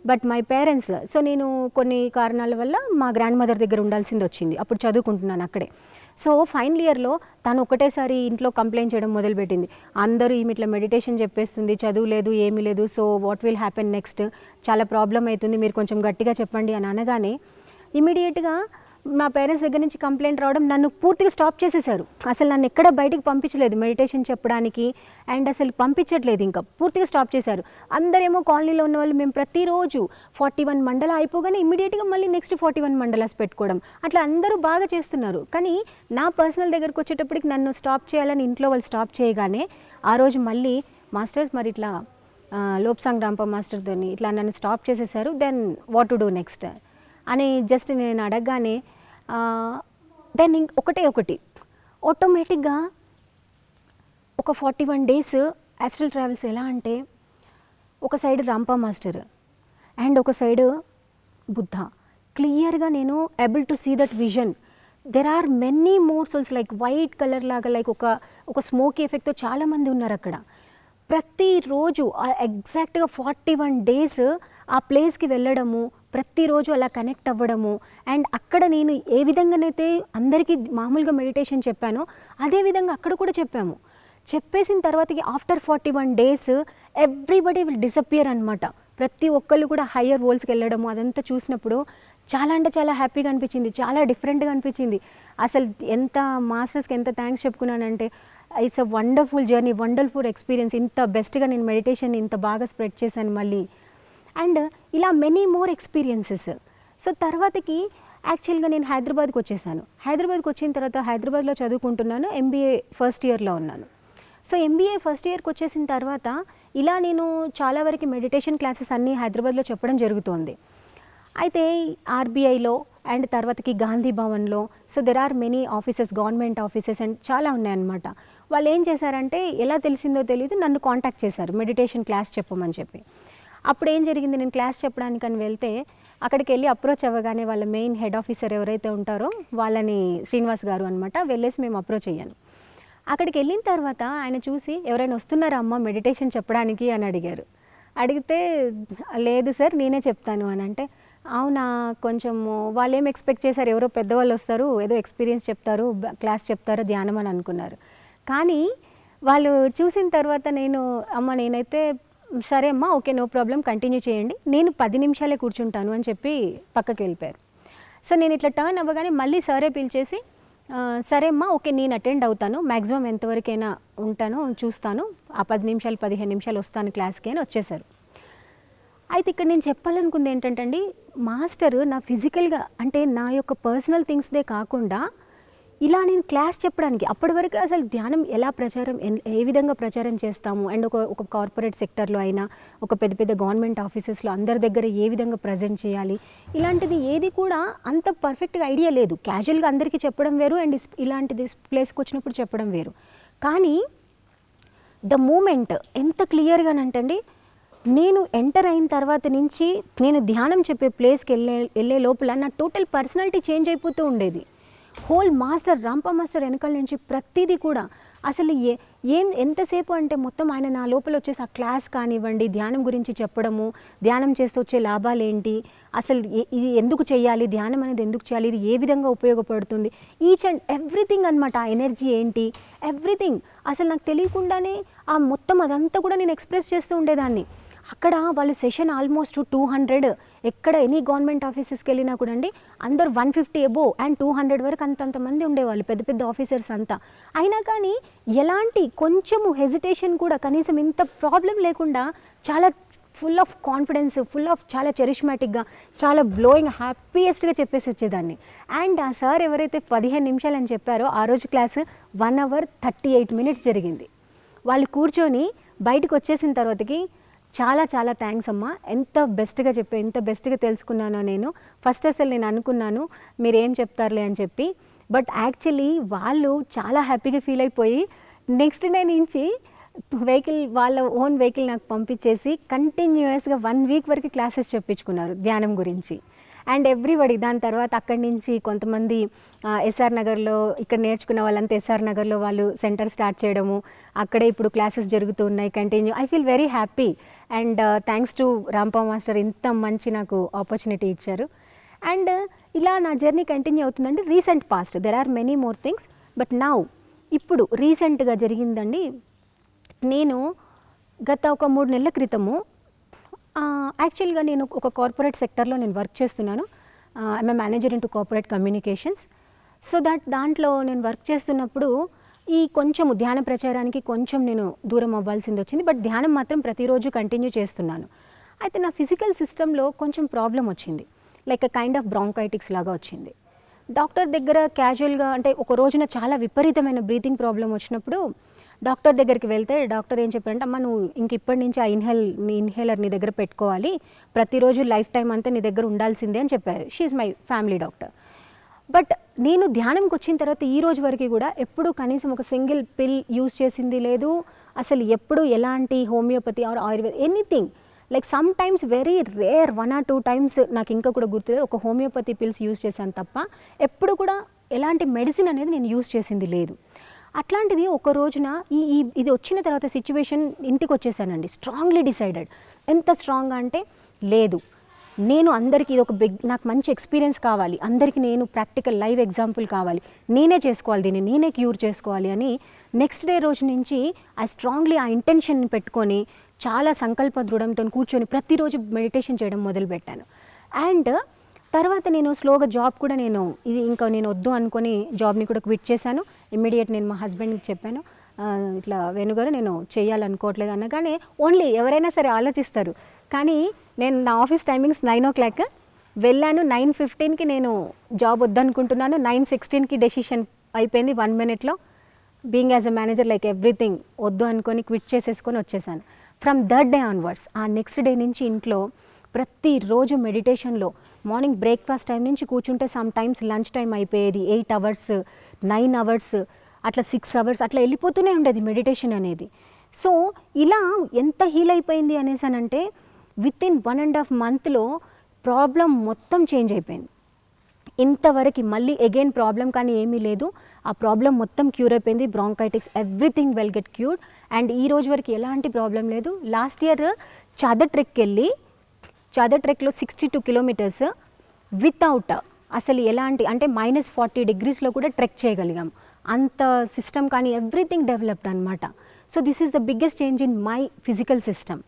బట్ మై పేరెంట్స్ సో నేను కొన్ని కారణాల వల్ల మా గ్రాండ్ మదర్ దగ్గర ఉండాల్సింది వచ్చింది. అప్పుడు చదువుకుంటున్నాను అక్కడే. సో ఫైనల్ ఇయర్లో తను ఒకటేసారి ఇంట్లో కంప్లైంట్ చేయడం మొదలుపెట్టింది. అందరూ ఈమె ఇట్లా మెడిటేషన్ చెప్పేస్తుంది, చదువు లేదు ఏమీ లేదు, so what will happen next, చాలా ప్రాబ్లం అవుతుంది, మీరు కొంచెం గట్టిగా చెప్పండి అని అనగానే ఇమీడియట్గా మా పేరెంట్స్ దగ్గర నుంచి కంప్లైంట్ రావడం నన్ను పూర్తిగా స్టాప్ చేసేసారు. అసలు నన్ను ఎక్కడ బయటికి పంపించలేదు మెడిటేషన్ చెప్పడానికి అండ్ అసలు పంపించట్లేదు, ఇంకా పూర్తిగా స్టాప్ చేశారు. అందరేమో కాలనీలో ఉన్న వాళ్ళు మేము ప్రతిరోజు 41 మండలా అయిపోగానే ఇమ్మీడియట్గా మళ్ళీ నెక్స్ట్ 41 మండలాస్ పెట్టుకోవడం, అట్లా అందరూ బాగా చేస్తున్నారు. కానీ నా పర్సనల్ దగ్గరకు వచ్చేటప్పటికి నన్ను స్టాప్ చేయాలని ఇంట్లో వాళ్ళు స్టాప్ చేయగానే ఆ రోజు మళ్ళీ మాస్టర్స్ మరి ఇట్లా లోప్సాంగ్ రాంప మాస్టర్తో ఇట్లా నన్ను స్టాప్ చేసేసారు, then what to do next అని జస్ట్ నేను అడగగానే దెన్ ఒకటి ఆటోమేటిక్గా ఒక 41 days యాస్ట్రల్ ట్రావెల్స్ ఎలా అంటే ఒక సైడ్ రాంప మాస్టర్ అండ్ ఒక సైడ్ బుద్ధ. క్లియర్గా నేను able to see that vision. There are many more souls like white colour లాగా, లైక్ ఒక స్మోకీ ఎఫెక్ట్తో చాలామంది ఉన్నారు అక్కడ. ప్రతిరోజు ఎగ్జాక్ట్గా 41 days ఆ ప్లేస్కి వెళ్ళడము, ప్రతిరోజు అలా కనెక్ట్ అవ్వడము. అండ్ అక్కడ నేను ఏ విధంగానైతే అందరికీ మామూలుగా మెడిటేషన్ చెప్పానో అదేవిధంగా అక్కడ కూడా చెప్పాము. చెప్పేసిన తర్వాతకి after 41 days everybody will disappear అనమాట. ప్రతి ఒక్కళ్ళు కూడా హయ్యర్ వరల్డ్స్కి వెళ్ళడము అదంతా చూసినప్పుడు చాలా అంటే చాలా హ్యాపీగా అనిపించింది, చాలా డిఫరెంట్గా అనిపించింది. అసలు ఎంత మాస్టర్స్కి ఎంత థ్యాంక్స్ చెప్పుకున్నానంటే it's a wonderful journey, wonderful experience. ఇంత బెస్ట్గా నేను మెడిటేషన్ ఇంత బాగా స్ప్రెడ్ చేశాను మళ్ళీ. అండ్ ఇలా మెనీ మోర్ ఎక్స్పీరియన్సెస్. సో తర్వాతకి యాక్చువల్గా నేను హైదరాబాద్కి వచ్చేసాను. హైదరాబాద్కి వచ్చిన తర్వాత హైదరాబాద్లో చదువుకుంటున్నాను, MBA ఫస్ట్ ఇయర్లో ఉన్నాను. సో MBA ఫస్ట్ ఇయర్కి వచ్చేసిన తర్వాత ఇలా నేను చాలా వరకు మెడిటేషన్ క్లాసెస్ అన్నీ హైదరాబాద్లో చెప్పడం జరుగుతోంది. అయితే RBIలో అండ్ తర్వాతకి గాంధీ భవన్లో, so there are many offices, government offices and చాలా ఉన్నాయన్నమాట. వాళ్ళు ఏం చేశారంటే ఎలా తెలిసిందో తెలియదు నన్ను కాంటాక్ట్ చేశారు మెడిటేషన్ క్లాస్ చెప్పమని చెప్పి. అప్పుడు ఏం జరిగింది, నేను క్లాస్ చెప్పడానికని వెళ్తే అక్కడికి వెళ్ళి అప్రోచ్ అవ్వగానే వాళ్ళ మెయిన్ హెడ్ ఆఫీసర్ ఎవరైతే ఉంటారో వాళ్ళని శ్రీనివాస్ గారు అనమాట, వెళ్ళేసి మేము అప్రోచ్ అయ్యాను. అక్కడికి వెళ్ళిన తర్వాత ఆయన చూసి ఎవరైనా వస్తున్నారా అమ్మ మెడిటేషన్ చెప్పడానికి అని అడిగారు. అడిగితే లేదు సార్ నేనే చెప్తాను అని అంటే, అవునా కొంచెము వాళ్ళు ఏం ఎక్స్పెక్ట్ చేశారు, ఎవరో పెద్దవాళ్ళు వస్తారు ఏదో ఎక్స్పీరియన్స్ చెప్తారు, క్లాస్ చెప్తారు, ధ్యానం అని అనుకున్నారు. కానీ వాళ్ళు చూసిన తర్వాత నేనైతే సరే అమ్మా ఓకే నో ప్రాబ్లం కంటిన్యూ చేయండి, నేను 10 నిమిషాలే కూర్చుంటాను అని చెప్పి పక్కకి వెళ్ళిపోయారు. సో నేను ఇట్లా టర్న్ అవ్వగానే మళ్ళీ సరే పిలిచేసి సరే అమ్మా ఓకే నేను అటెండ్ అవుతాను, మ్యాక్సిమం ఎంతవరకైనా ఉంటాను చూస్తాను, ఆ 10 నిమిషాలు 15 నిమిషాలు వస్తాను క్లాస్కి అని వచ్చేసారు. అయితే ఇక్కడ నేను చెప్పాలనుకుంది ఏంటంటే అండి, మాస్టర్ నా ఫిజికల్గా అంటే నా యొక్క పర్సనల్ థింగ్స్దే కాకుండా ఇలా నేను క్లాస్ చెప్పడానికి అప్పటి వరకు అసలు ధ్యానం ఎలా ప్రచారం ఏ విధంగా ప్రచారం చేస్తాము అండ్ ఒక కార్పొరేట్ సెక్టర్లో అయినా ఒక పెద్ద పెద్ద గవర్నమెంట్ ఆఫీసెస్లో అందరి దగ్గర ఏ విధంగా ప్రజెంట్ చేయాలి ఇలాంటిది ఏది కూడా అంత పర్ఫెక్ట్గా ఐడియా లేదు. క్యాజువల్గా అందరికీ చెప్పడం వేరు అండ్ ఇలాంటిది ప్లేస్కి వచ్చినప్పుడు చెప్పడం వేరు. కానీ ద మూమెంట్ ఎంత క్లియర్గానంటండి, నేను ఎంటర్ అయిన తర్వాత నుంచి నేను ధ్యానం చెప్పే ప్లేస్కి వెళ్ళే లోపల నా టోటల్ పర్సనాలిటీ చేంజ్ అయిపోతూ ఉండేది. హోల్ మాస్టర్ రాంప మాస్టర్ వెనకాల నుంచి ప్రతిదీ కూడా అసలు ఎంతసేపు అంటే మొత్తం ఆయన నా లోపల వచ్చేసి ఆ క్లాస్ కానివ్వండి, ధ్యానం గురించి చెప్పడము, ధ్యానం చేస్తే వచ్చే లాభాలు ఏంటి, అసలు ఇది ఎందుకు చేయాలి, ధ్యానం అనేది ఎందుకు చేయాలి, ఇది ఏ విధంగా ఉపయోగపడుతుంది, ఈచ్ అండ్ ఎవ్రీథింగ్ అనమాట. ఆ ఎనర్జీ ఏంటి ఎవ్రీథింగ్ అసలు నాకు తెలియకుండానే ఆ మొత్తం అదంతా కూడా నేను ఎక్స్ప్రెస్ చేస్తూ ఉండేదాన్ని. అక్కడ వాళ్ళు సెషన్ ఆల్మోస్ట్ 200, ఎక్కడ ఎనీ గవర్నమెంట్ ఆఫీసెస్కి వెళ్ళినా కూడా అండి అందరు 150 అబోవ్ అండ్ 200 వరకు అంతంతమంది ఉండేవాళ్ళు, పెద్ద పెద్ద ఆఫీసర్స్ అంతా. అయినా కానీ ఎలాంటి కొంచెము హెజిటేషన్ కూడా కనీసం ఇంత ప్రాబ్లం లేకుండా చాలా full of confidence, full of చాలా చెరిష్మాటిక్గా, చాలా బ్లోయింగ్ హ్యాపీయెస్ట్గా చెప్పేసి వచ్చేదాన్ని. అండ్ ఆ సార్ ఎవరైతే 15 నిమిషాలు అని చెప్పారో ఆ రోజు క్లాసు 1 hour 38 minutes జరిగింది. వాళ్ళు కూర్చొని బయటకు వచ్చేసిన తర్వాతకి చాలా చాలా థ్యాంక్స్ అమ్మా, ఎంత బెస్ట్గా ఎంత బెస్ట్గా తెలుసుకున్నానో నేను. ఫస్ట్ అసలు నేను అనుకున్నాను మీరు ఏం చెప్తారులే అని చెప్పి, బట్ యాక్చువల్లీ వాళ్ళు చాలా హ్యాపీగా ఫీల్ అయిపోయి నెక్స్ట్ డే నుంచి వాళ్ళ ఓన్ వెహికల్ నాకు పంపించేసి కంటిన్యూస్గా 1 week వరకు క్లాసెస్ చెప్పించుకున్నారు ధ్యానం గురించి. అండ్ ఎవ్రీబడి దాని తర్వాత అక్కడి నుంచి కొంతమంది SR నగర్లో ఇక్కడ నేర్చుకున్న వాళ్ళంతా SR నగర్లో వాళ్ళు సెంటర్ స్టార్ట్ చేయడము, అక్కడే ఇప్పుడు క్లాసెస్ జరుగుతూ ఉన్నాయి continue. I feel very happy and thanks to Rampa master ఇంత మంచి నాకు ఆపర్చునిటీ ఇచ్చారు. అండ్ ఇలా నా జర్నీ కంటిన్యూ అవుతుందండి. Recent past there are many more things, but now ఇప్పుడు రీసెంట్గా జరిగిందండి. నేను గత ఒక 3 నెలల క్రితము యాక్చువల్గా నేను ఒక కార్పొరేట్ సెక్టర్లో నేను వర్క్ చేస్తున్నాను. I'm manager into corporate communications. So దాంట్లో నేను వర్క్ చేస్తున్నప్పుడు ఈ కొంచెము ధ్యాన ప్రచారానికి కొంచెం నేను దూరం అవ్వాల్సింది వచ్చింది, బట్ ధ్యానం మాత్రం ప్రతిరోజు కంటిన్యూ చేస్తున్నాను. అయితే నా ఫిజికల్ సిస్టంలో కొంచెం ప్రాబ్లం వచ్చింది, లైక్ అ కైండ్ ఆఫ్ బ్రాంకైటిక్స్ లాగా వచ్చింది. డాక్టర్ దగ్గర క్యాజువల్గా అంటే ఒక రోజున చాలా విపరీతమైన బ్రీతింగ్ ప్రాబ్లం వచ్చినప్పుడు డాక్టర్ దగ్గరికి వెళ్తే డాక్టర్ ఏం చెప్పారంటే, అమ్మ నువ్వు ఇంక ఇప్పటి నుంచి ఆ ఇన్హేలర్ నీ దగ్గర పెట్టుకోవాలి, ప్రతిరోజు లైఫ్ టైం అంతా నీ దగ్గర ఉండాల్సిందే అని చెప్పారు. She's my family doctor. But నేను ధ్యానంకి వచ్చిన తర్వాత ఈ రోజు వరకు కూడా ఎప్పుడు కనీసం ఒక సింగిల్ పిల్ యూజ్ చేసింది లేదు. అసలు ఎప్పుడు ఎలాంటి homeopathy or Ayurveda anything, like sometimes very rare 1 or 2 times నాకు ఇంకా కూడా గుర్తులేదు, ఒక హోమియోపతి పిల్స్ యూజ్ చేశాను తప్ప ఎప్పుడు కూడా ఎలాంటి మెడిసిన్ అనేది నేను యూజ్ చేసింది లేదు. అట్లాంటిది ఒక రోజున ఇది వచ్చిన తర్వాత సిచ్యువేషన్ ఇంటికి వచ్చేసానండి, స్ట్రాంగ్లీ డిసైడెడ్. ఎంత స్ట్రాంగ్ అంటే లేదు, నేను అందరికీ ఇది ఒక నాకు మంచి ఎక్స్పీరియన్స్ కావాలి, అందరికీ నేను ప్రాక్టికల్ లైవ్ ఎగ్జాంపుల్ కావాలి, నేనే చేసుకోవాలి, దీన్ని నేనే క్యూర్ చేసుకోవాలి అని నెక్స్ట్ డే రోజు నుంచి స్ట్రాంగ్లీ ఆ ఇంటెన్షన్ పెట్టుకొని చాలా సంకల్ప దృఢంతో కూర్చొని ప్రతిరోజు మెడిటేషన్ చేయడం మొదలుపెట్టాను. అండ్ తర్వాత నేను స్లోగా జాబ్ కూడా నేను వద్దు అనుకొని జాబ్ని కూడా క్విట్ చేశాను. ఇమ్మీడియట్ నేను మా హస్బెండ్కి చెప్పాను, ఇట్లా వేణుగారు నేను చేయాలనుకోవట్లేదు అనగానే ఓన్లీ ఎవరైనా సరే ఆలోచిస్తారు, కానీ నేను నా ఆఫీస్ టైమింగ్స్ 9 o'clock వెళ్ళాను, 9:15కి నేను జాబ్ వద్దనుకుంటున్నాను, 9:16కి డెసిషన్ అయిపోయింది 1 minuteలో. Being as a manager like everything వద్దు అనుకొని క్విట్ చేసేసుకొని వచ్చేసాను. ఫ్రమ్ దట్ డే ఆన్వర్డ్స్ ఆ నెక్స్ట్ డే నుంచి ఇంట్లో ప్రతిరోజు మెడిటేషన్లో మార్నింగ్ బ్రేక్ఫాస్ట్ టైం నుంచి కూర్చుంటే సమ్ టైమ్స్ లంచ్ టైం అయిపోయేది 8 hours 9 hours అట్లా 6 hours అట్లా వెళ్ళిపోతూనే ఉండేది మెడిటేషన్ అనేది. సో ఇలా ఎంత హీల్ అయిపోయింది అనేసానంటే విత్ ఇన్ 1.5 monthలో ప్రాబ్లం మొత్తం చేంజ్ అయిపోయింది. ఇంతవరకు మళ్ళీ అగైన్ ప్రాబ్లం కానీ ఏమీ లేదు, ఆ ప్రాబ్లం మొత్తం క్యూర్ అయిపోయింది. Bronchitis everything well get cured and ఈ రోజు వరకు ఎలాంటి ప్రాబ్లం లేదు. లాస్ట్ ఇయర్ చాదర్ ట్రెక్కి వెళ్ళి చాదర్ ట్రెక్లో 62 kilometers వితౌట్ అసలు ఎలాంటి అంటే -40 degreesలో కూడా ట్రెక్ చేయగలిగాం. అంత సిస్టమ్ కానీ ఎవ్రీథింగ్ డెవలప్డ్ అనమాట. So this is the biggest change in my physical system.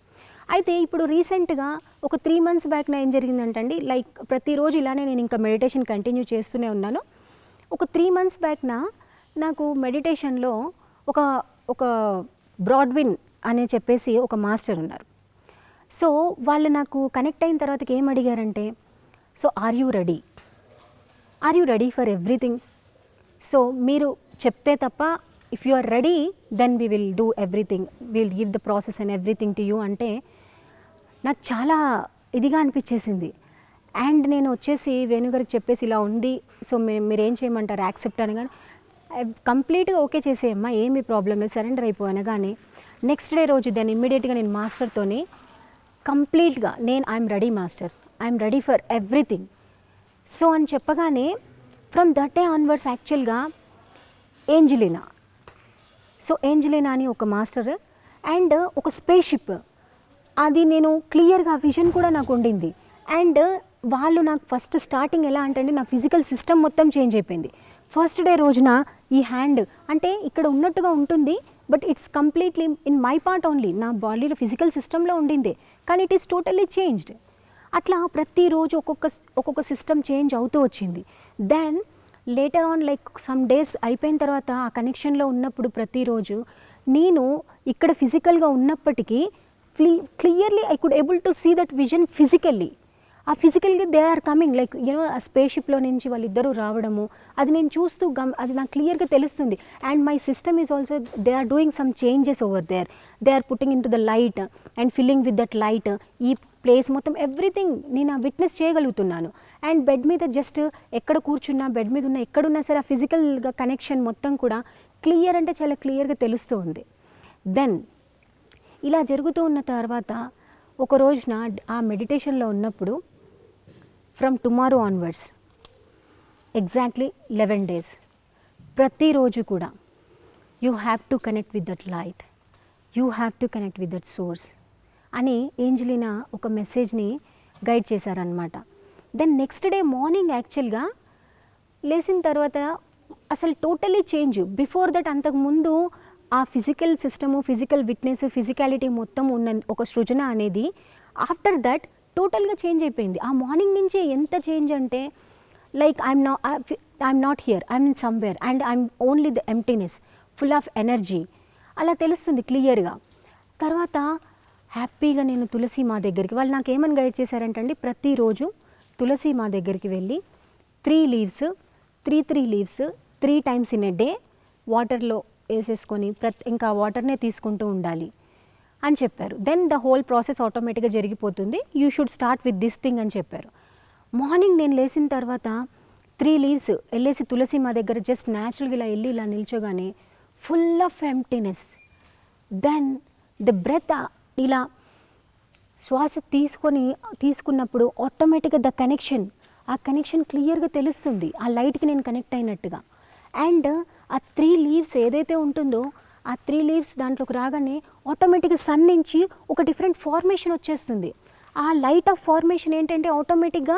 అయితే ఇప్పుడు రీసెంట్గా ఒక 3 months బ్యాక్ ఏం జరిగిందంటండి, లైక్ ప్రతిరోజు ఇలానే నేను ఇంకా మెడిటేషన్ కంటిన్యూ చేస్తూనే ఉన్నాను. ఒక 3 months బ్యాక్ నాకు మెడిటేషన్లో ఒక బ్రాడ్విన్ అనే చెప్పేసి ఒక మాస్టర్ ఉన్నారు. సో వాళ్ళు నాకు కనెక్ట్ అయిన తర్వాత ఏం అడిగారంటే, so are you ready for everything? So మీరు చెప్తే తప్ప if you are ready then we will do everything, will give the process and everything to you అంటే నాకు చాలా ఇదిగా అనిపించేసింది. అండ్ నేను వచ్చేసి వేణుగారికి చెప్పేసి ఇలా ఉంది, సో మీరేం చేయమంటారు యాక్సెప్ట్ అనగానే కంప్లీట్గా ఓకే చేసేయమ్మా, ఏమీ ప్రాబ్లం లేదు, సరెండర్ అయిపోయాను. కానీ నెక్స్ట్ డే రోజు దాన్ని ఇమ్మీడియట్గా నేను మాస్టర్తోని కంప్లీట్గా I'm ready master, I'm ready for everything so అని చెప్పగానే ఫ్రమ్ దట్ డే ఆన్వర్డ్స్ యాక్చువల్గా ఏంజలినా అని ఒక మాస్టర్ అండ్ ఒక స్పేస్ షిప్, అది నేను క్లియర్గా విజన్ కూడా నాకు ఉండింది. అండ్ వాళ్ళు నాకు ఫస్ట్ స్టార్టింగ్ ఎలా అంటే నా ఫిజికల్ సిస్టమ్ మొత్తం చేంజ్ అయిపోయింది. ఫస్ట్ డే రోజున ఈ హ్యాండ్ అంటే ఇక్కడ ఉన్నట్టుగా ఉంటుంది, but it's completely in my part only, నా బాడీలో ఫిజికల్ సిస్టంలో ఉండింది, కానీ ఇట్ ఈస్ టోటల్లీ చేంజ్డ్. అట్లా ప్రతిరోజు ఒక్కొక్క సిస్టమ్ చేంజ్ అవుతూ వచ్చింది. Then later on like some days అయిపోయిన తర్వాత ఆ కనెక్షన్లో ఉన్నప్పుడు ప్రతిరోజు నేను ఇక్కడ ఫిజికల్గా ఉన్నప్పటికీ clearly I could able to see that vision physically. ఆ ఫిజికల్గా దే ఆర్ కమింగ్ లైక్ ఆ స్పేస్ షిప్లో నుంచి వాళ్ళిద్దరూ రావడము, అది నేను చూస్తూ అది నాకు క్లియర్గా తెలుస్తుంది. And my system is also they are doing some changes over there, they are putting into the light and filling with that light. ఈ ప్లేస్ మొత్తం ఎవ్రీథింగ్ నేను విట్నెస్ చేయగలుగుతున్నాను. అండ్ బెడ్ మీద జస్ట్ ఎక్కడ కూర్చున్నా, బెడ్ మీద ఉన్న ఎక్కడున్నా సరే ఆ ఫిజికల్గా కనెక్షన్ మొత్తం కూడా క్లియర్ అంటే చాలా క్లియర్గా తెలుస్తూ ఉంది. దెన్ ఇలా జరుగుతూ ఉన్న తర్వాత ఒక రోజున ఆ మెడిటేషన్లో ఉన్నప్పుడు from tomorrow onwards exactly 11 days ప్రతిరోజు కూడా you have to connect with that light, you have to connect with that source అని ఏంజలినా ఒక మెసేజ్ని గైడ్ చేశారనమాట. దెన్ నెక్స్ట్ డే మార్నింగ్ యాక్చువల్గా లేచిన తర్వాత అసలు టోటలీ చేంజ్. బిఫోర్ దట్ అంతకుముందు ఆ physical system, physical witness, physicality మొత్తం ఉన్న ఒక సృజన అనేది ఆఫ్టర్ దట్ టోటల్గా చేంజ్ అయిపోయింది. ఆ మార్నింగ్ నుంచి ఎంత చేంజ్ అంటే like I'm not here, I'm in somewhere and I'm only the emptiness, full of energy అలా తెలుస్తుంది క్లియర్గా. తర్వాత హ్యాపీగా నేను తులసి మా దగ్గరికి, వాళ్ళు నాకు ఏమని గైడ్ చేశారంటండి, ప్రతిరోజు తులసి మా దగ్గరికి వెళ్ళి 3 leaves 3 leaves 3 times in a day వాటర్లో వేసేసుకొని ఇంకా వాటర్నే తీసుకుంటూ ఉండాలి అని చెప్పారు. దెన్ ద హోల్ ప్రాసెస్ ఆటోమేటిక్గా జరిగిపోతుంది. You should start with this thing అని చెప్పారు. మార్నింగ్ నేను లేచిన తర్వాత 3 leaves వెళ్ళేసి తులసి మా దగ్గర జస్ట్ న్యాచురల్గా ఇలా వెళ్ళి ఇలా నిల్చోగానే full of emptiness. Then the breath ఇలా శ్వాస తీసుకున్నప్పుడు ఆటోమేటిక్గా ఆ కనెక్షన్ క్లియర్గా తెలుస్తుంది, ఆ లైట్కి నేను కనెక్ట్ అయినట్టుగా. అండ్ ఆ 3 leaves ఏదైతే ఉంటుందో ఆ 3 leaves దాంట్లోకి రాగానే ఆటోమేటిక్గా సన్ నుంచి ఒక డిఫరెంట్ ఫార్మేషన్ వచ్చేస్తుంది. ఆ లైట్ ఆఫ్ ఫార్మేషన్ ఏంటంటే ఆటోమేటిక్గా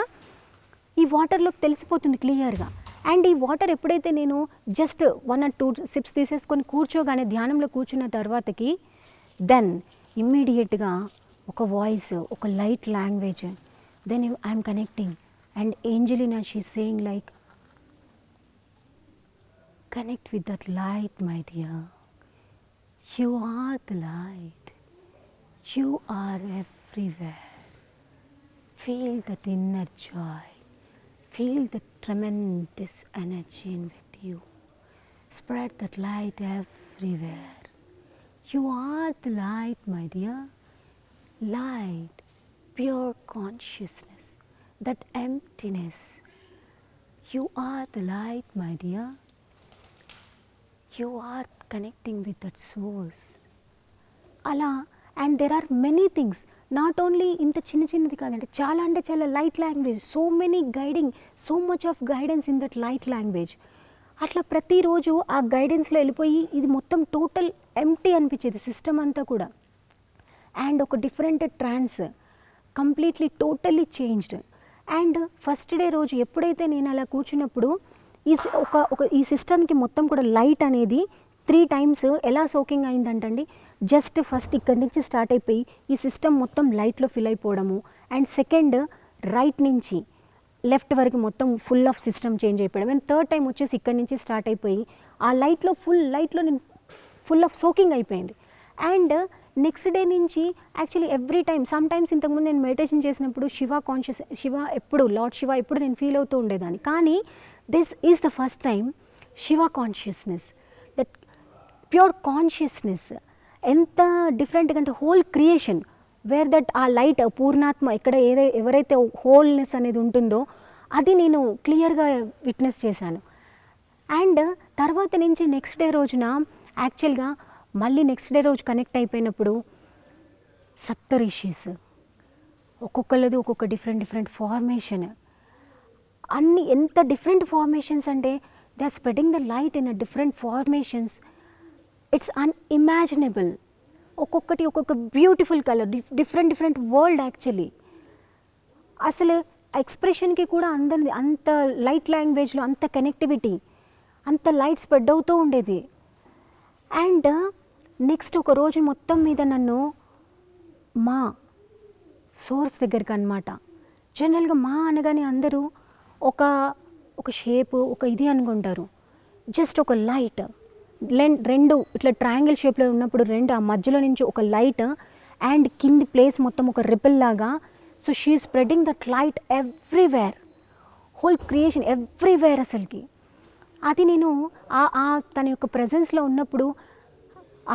ఈ వాటర్లోకి తెలిసిపోతుంది క్లియర్గా. అండ్ ఈ వాటర్ ఎప్పుడైతే నేను జస్ట్ 1 or 2 sips తీసేసుకొని కూర్చోగానే ధ్యానంలో కూర్చున్న తర్వాతకి దెన్ ఇమ్మీడియట్గా ఒక వాయిస్, ఒక light language, then I'm connecting. And Angelina she saying like, connect with that light, my dear. You are the light. You are everywhere. Feel that inner joy. Feel the tremendous energy in with you. Spread that light everywhere. You are the light, my dear. Light, pure consciousness, that emptiness. You are the light, my dear. You are connecting with that source. అలా and there are many things, not only ఇంత చిన్నది కాదండి, చాలా అంటే చాలా light language, so many guiding, so much of guidance in that light language. అట్లా ప్రతిరోజు ఆ గైడెన్స్లో వెళ్ళిపోయి ఇది మొత్తం టోటల్ ఎంప్టీ అనిపించేది సిస్టమ్ అంతా కూడా. అండ్ ఒక different trance, completely totally changed. And first day రోజు ఎప్పుడైతే నేను అలా కూర్చున్నప్పుడు ఈ సిస్టమ్కి మొత్తం కూడా లైట్ అనేది 3 times ఎలా సోకింగ్ అయిందంటండి. జస్ట్ ఫస్ట్ ఇక్కడి నుంచి స్టార్ట్ అయిపోయి ఈ సిస్టమ్ మొత్తం లైట్లో ఫిల్ అయిపోవడము. అండ్ సెకండ్ రైట్ నుంచి లెఫ్ట్ వరకు మొత్తం ఫుల్ ఆఫ్ సిస్టమ్ చేంజ్ అయిపోవడం. అండ్ థర్డ్ టైం వచ్చేసి ఇక్కడి నుంచి స్టార్ట్ అయిపోయి ఆ లైట్లో నేను ఫుల్ ఆఫ్ సోకింగ్ అయిపోయింది. అండ్ నెక్స్ట్ డే నుంచి actually every time some times ఇంతకుముందు నేను మెడిటేషన్ చేసినప్పుడు లార్డ్ శివ ఎప్పుడు నేను ఫీల్ అవుతూ ఉండేదాన్ని. కానీ this is the first time Shiva consciousness, that pure consciousness ఎంత డిఫరెంట్గా అంటే హోల్ క్రియేషన్ వేర్ దట్ ఆ లైట్ పూర్ణాత్మ ఇక్కడ ఎవరైతే హోల్నెస్ అనేది ఉంటుందో అది నేను క్లియర్గా విట్నెస్ చేశాను. అండ్ తర్వాత నుంచి నెక్స్ట్ డే రోజున యాక్చువల్గా మళ్ళీ నెక్స్ట్ డే రోజు కనెక్ట్ అయిపోయినప్పుడు సప్తరిషీస్ ఒక్కొక్కళ్ళది ఒక్కొక్క డిఫరెంట్ ఫార్మేషన్, అన్ని ఎంత డిఫరెంట్ ఫార్మేషన్స్ అంటే they are spreading the light in a different formations. It's unimaginable. ఒక్కొక్కటి ఒక్కొక్క beautiful colour, different world actually. అసలు ఎక్స్ప్రెషన్కి కూడా అందంది, అంత లైట్ లాంగ్వేజ్లో అంత కనెక్టివిటీ, అంత లైట్ స్ప్రెడ్ అవుతూ ఉండేది. అండ్ నెక్స్ట్ ఒక రోజు మొత్తం మీద నన్ను మా సోర్స్ దగ్గరికి అనమాట. జనరల్గా మా అనగానే అందరూ ఒక షేపు, ఒక ఇది అనుకుంటారు. జస్ట్ ఒక లైట్, 2 ఇట్లా ట్రయాంగిల్ షేప్లో ఉన్నప్పుడు 2 ఆ మధ్యలో నుంచి ఒక లైట్ అండ్ కింది ప్లేస్ మొత్తం ఒక రిపిల్ లాగా. So she spreading that light everywhere, whole creation everywhere అసలుకి. అది నేను తన యొక్క ప్రెజెన్స్లో ఉన్నప్పుడు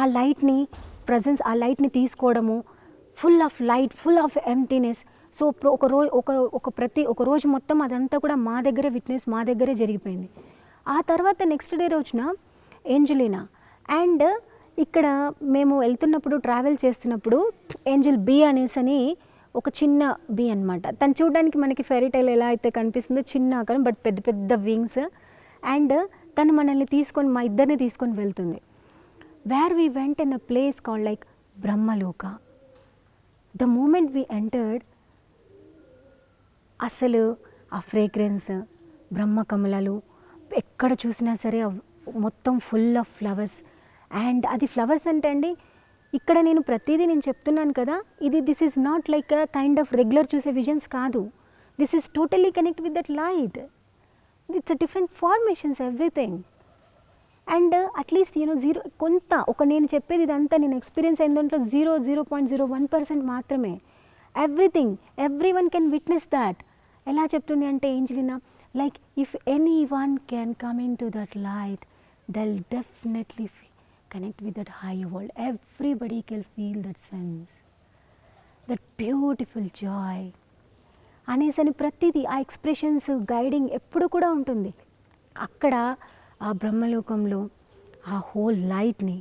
ఆ లైట్ని తీసుకోవడము, full of light, full of emptiness. So ఒక రోజు మొత్తం అదంతా కూడా మా దగ్గరే జరిగిపోయింది. ఆ తర్వాత నెక్స్ట్ డే రోజున ఏంజెలినా అండ్ ఇక్కడ మేము వెళ్తున్నప్పుడు ట్రావెల్ చేస్తున్నప్పుడు ఏంజెల్ బీ అనేసి ఒక చిన్న బీ అనమాట. తను చూడడానికి మనకి ఫెయిరీ టైల్ ఎలా అయితే కనిపిస్తుందో చిన్న ఆకారం, బట్ పెద్ద వింగ్స్. అండ్ తను మనల్ని మా ఇద్దరిని తీసుకొని వెళ్తుంది. Where we went in a place called like Brahmaloka. The moment we entered, అసలు ఆ ఫ్రేగ్రెన్స్, బ్రహ్మకమలాలు ఎక్కడ చూసినా సరే మొత్తం ఫుల్ ఆఫ్ ఫ్లవర్స్. అండ్ అది ఫ్లవర్స్ అంటే అండి, ఇక్కడ నేను ప్రతిదీ నేను చెప్తున్నాను కదా, this is not like a kind of regular చూసే విజన్స్ కాదు. This is totally connect with that light. It's a different formations everything. And at least నేను చెప్పేది ఇదంతా నేను ఎక్స్పీరియన్స్ అయిన దాంట్లో 0.01% మాత్రమే. Every one can witness that. ఎలా చెప్తుంది అంటే Angelina, like if any one can come in to that light, they'll definitely connect with that higher world. Everybody can feel that sense, that beautiful joy అనేసని ప్రతిదీ ఆ expressions guiding ఎప్పుడు కూడా ఉంటుంది. అక్కడ ఆ బ్రహ్మలోకంలో ఆ హోల్ లైట్ని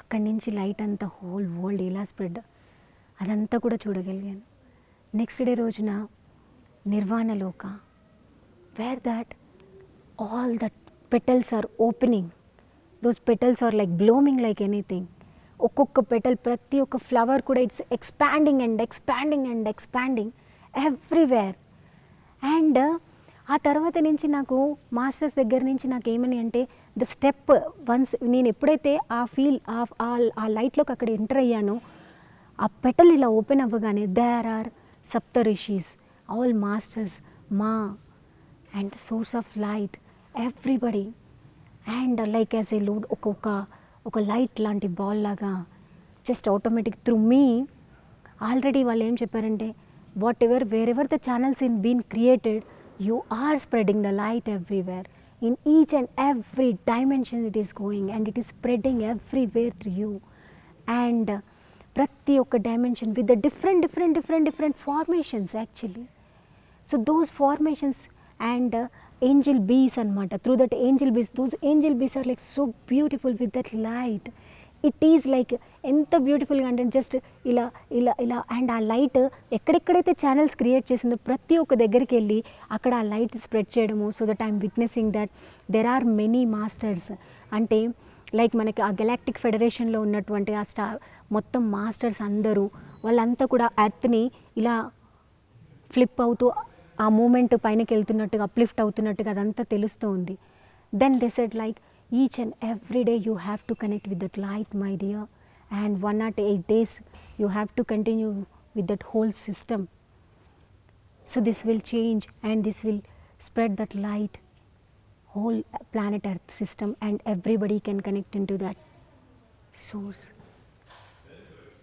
అక్కడి నుంచి లైట్ అంతా హోల్ వరల్డ్ ఎలా స్ప్రెడ్ అదంతా కూడా చూడగలిగాను. నెక్స్ట్ డే రోజున Nirvanaloka, where that all the petals are opening, those petals are like blooming like anything. ఒక్కొక్క పెటల్ ప్రతి ఒక్క ఫ్లవర్ కూడా it's expanding and expanding and expanding everywhere. And ఆ తర్వాత నుంచి నాకు మాస్టర్స్ దగ్గర నుంచి నాకు ఏమని అంటే ద స్టెప్ వన్స్ నేను ఎప్పుడైతే ఆ ఫీల్ ఆ లైట్లోకి అక్కడ ఎంటర్ అయ్యానో ఆ పెటల్ ఇలా ఓపెన్ అవ్వగానే there are sapta rishis, all masters, మా and the source of light, everybody. And like as a load ఒక లైట్ లాంటి బాల్ లాగా just automatic through me. Already వాళ్ళు ఏం చెప్పారంటే whatever wherever the channels in been created, you are spreading the light everywhere. In each and every dimension it is going and it is spreading everywhere through you. And ప్రతి ఒక్క dimension with the different formations actually. So those formations and angel bees anamata, through that angel bees, those angel bees are like so beautiful with that light. It is like enta beautiful ga ante just ila and aa light ekkadekkadaithe channels create chesindo prati oka దగ్గరికి వెళ్ళి అక్కడ ఆ light spread చేయడము. So that I'm witnessing that there are many masters. అంటే like మనకి ఆ galactic ఫెడరేషన్లో ఉన్నటువంటి ఆ మొత్తం మాస్టర్స్ అందరూ వాళ్ళంతా కూడా ఎర్త్ని ఇలా ఫ్లిప్ అవుతూ ఆ మూమెంట్ పైనకి వెళ్తున్నట్టుగా అప్లిఫ్ట్ అవుతున్నట్టుగా అదంతా తెలుస్తూ ఉంది. Then they said like each and every day you have to connect with that light my dear, and 108 days you have to continue with that whole system. So this will change and this will spread that light whole planet earth system and everybody can connect into that source.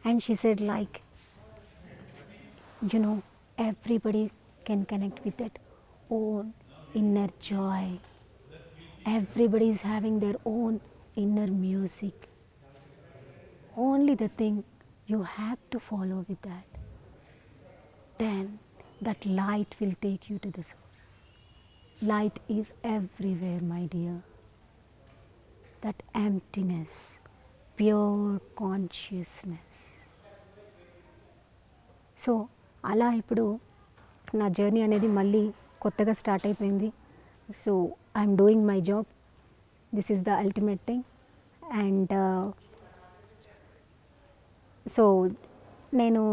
And she said like, you know, everybody can connect with that own inner joy. Everybody is having their own inner music. Only the thing you have to follow with that. Then that light will take you to the source. Light is everywhere, my dear. That emptiness, pure consciousness. So, అలా ఇప్పుడు నా journey అనేది మళ్ళీ కొత్తగా start అయిపోయింది. So I'm doing my job, this is the ultimate thing. And so నేను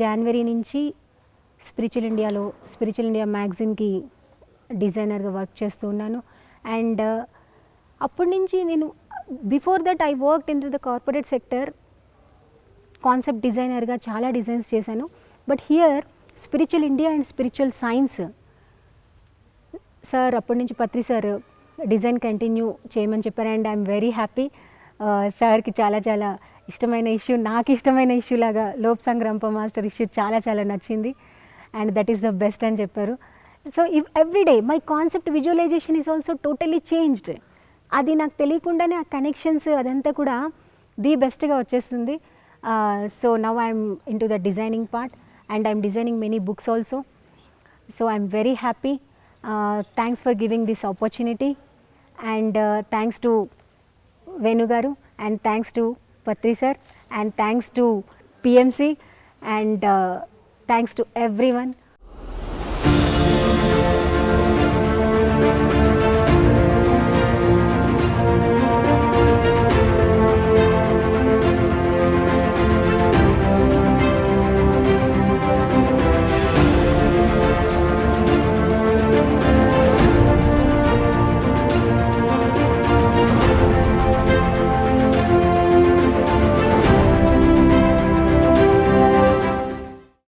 జనవరి నుంచి స్పిరిచువల్ ఇండియా మ్యాగజైన్కి డిజైనర్గా వర్క్ చేస్తూ ఉన్నాను. అండ్ అప్పటి నుంచి నేను before that I worked in the corporate sector, concept డిజైనర్గా చాలా డిజైన్స్ చేశాను. But here spiritual India and spiritual science sir అప్పటి నుంచి పత్రి సార్ డిజైన్ కంటిన్యూ చేయమని చెప్పారు. And I'm very happy. సార్కి చాలా ఇష్టమైన ఇష్యూ, నాకు ఇష్టమైన ఇష్యూ లాగా లోప్సాంగ్ రంప మాస్టర్ ఇష్యూ చాలా నచ్చింది. And that is the best అని చెప్పారు. So every day my concept visualisation is also totally changed. అది నాకు తెలియకుండానే ఆ కనెక్షన్స్ అదంతా కూడా ది బెస్ట్గా వచ్చేస్తుంది. So now I'm in to the designing part and I'm designing many books also. So I'm very happy. Thanks for giving this opportunity, and thanks to Venu garu, and thanks to Patri sir, and thanks to PMC, and thanks to everyone